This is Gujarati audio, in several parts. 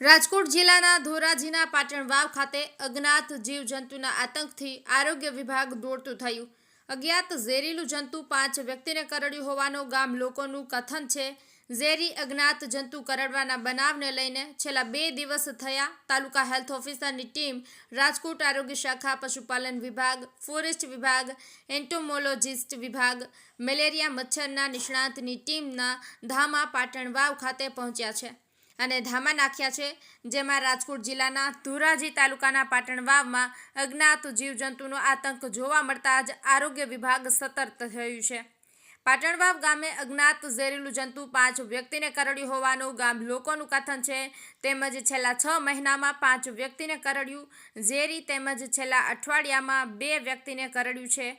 રાજકોટ જિલ્લાના ધોરાજીના પાટણ વાવ ખાતે અજ્ઞાત જીવજંતુના આતંકથી આરોગ્ય વિભાગ દોડતું થયું। અજ્ઞાત ઝેરીલું જંતુ 5 વ્યક્તિને કરડ્યું હોવાનું ગામ લોકોનું કથન છે। ઝેરી અજ્ઞાત જંતુ કરડવાના બનાવને લઈને છેલ્લા 2 દિવસ થયા। તાલુકા હેલ્થ ઓફિસરની ટીમ, રાજકોટ આરોગ્ય શાખા, પશુપાલન વિભાગ, ફોરેસ્ટ વિભાગ, એન્ટોમોલોજિસ્ટ વિભાગ, મેલેરિયા મચ્છરના નિષ્ણાતની ટીમના ધામા પાટણ વાવ ખાતે પહોંચ્યા છે અને ધામા નાખ્યા છે, જેમાં રાજકોટ જિલ્લાના ધોરાજી તાલુકાના પાટણ વાવમાં અજ્ઞાત જીવજંતુનો આતંક જોવા મળતા જ આરોગ્ય વિભાગ સતર્ક થયું છે। પાટણ વાવ ગામે અજ્ઞાત ઝેરીલું જંતુ 5 વ્યક્તિને કરડ્યું હોવાનું ગામ લોકોનું કથન છે। તેમજ છેલ્લા 6 મહિનામાં 5 વ્યક્તિને કરડ્યું ઝેરી તેમજ છેલ્લા અઠવાડિયામાં 2 વ્યક્તિને કરડ્યું છે।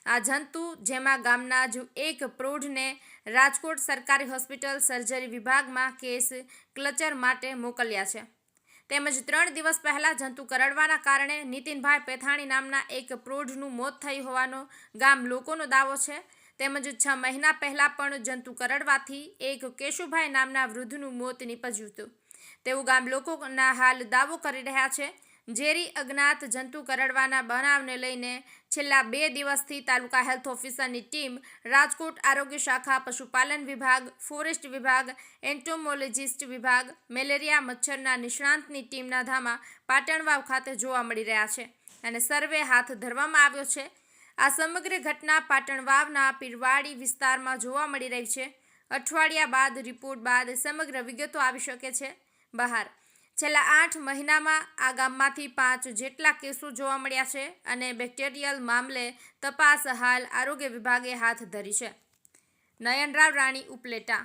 આ જંતુ, જેમાં ગામના જ એક પ્રૌઢને રાજકોટ સરકારી હોસ્પિટલ સર્જરી વિભાગમાં કેસ કલ્ચર માટે મોકલ્યા છે। તેમજ 3 દિવસ પહેલા જંતુ કરડવાના કારણે નીતિનભાઈ પેથાણી નામના એક પ્રૌઢનું મોત થયું હોવાનો ગામ લોકોનો દાવો છે। તેમજ 6 મહિના પહેલા પણ જંતુ કરડવાથી એક કેશુભાઈ નામના વૃદ્ધનું મોત નીપજ્યું હતું તેવું ગામ લોકોના હાલ દાવો કરી રહ્યા છે। ઝેરી અજ્ઞાત જંતુ કરડવાના બનાવને લઈને છેલ્લા 2 દિવસથી તાલુકા હેલ્થ ઓફિસરની ટીમ, રાજકોટ આરોગ્ય શાખા, પશુપાલન વિભાગ, ફોરેસ્ટ વિભાગ, એન્ટોમોલોજિસ્ટ વિભાગ, મેલેરિયા મચ્છરના નિષ્ણાંતની ટીમના ધામા પાટણ વાવ ખાતે જોવા મળી રહ્યા છે અને સર્વે હાથ ધરવામાં આવ્યો છે। આ સમગ્ર ઘટના પાટણ વાવના પીરવાડી વિસ્તારમાં જોવા મળી રહી છે। અઠવાડિયા બાદ રિપોર્ટ બાદ સમગ્ર વિગતો આવી શકે છે બહાર। છેલ્લા 8 મહિનામાં આ ગામમાંથી 5 જેટલા કેસો જોવા મળ્યા છે અને બેક્ટેરિયલ મામલે તપાસ હાલ આરોગ્ય વિભાગે હાથ ધરી છે। નયન રાવ રાણી, ઉપલેટા।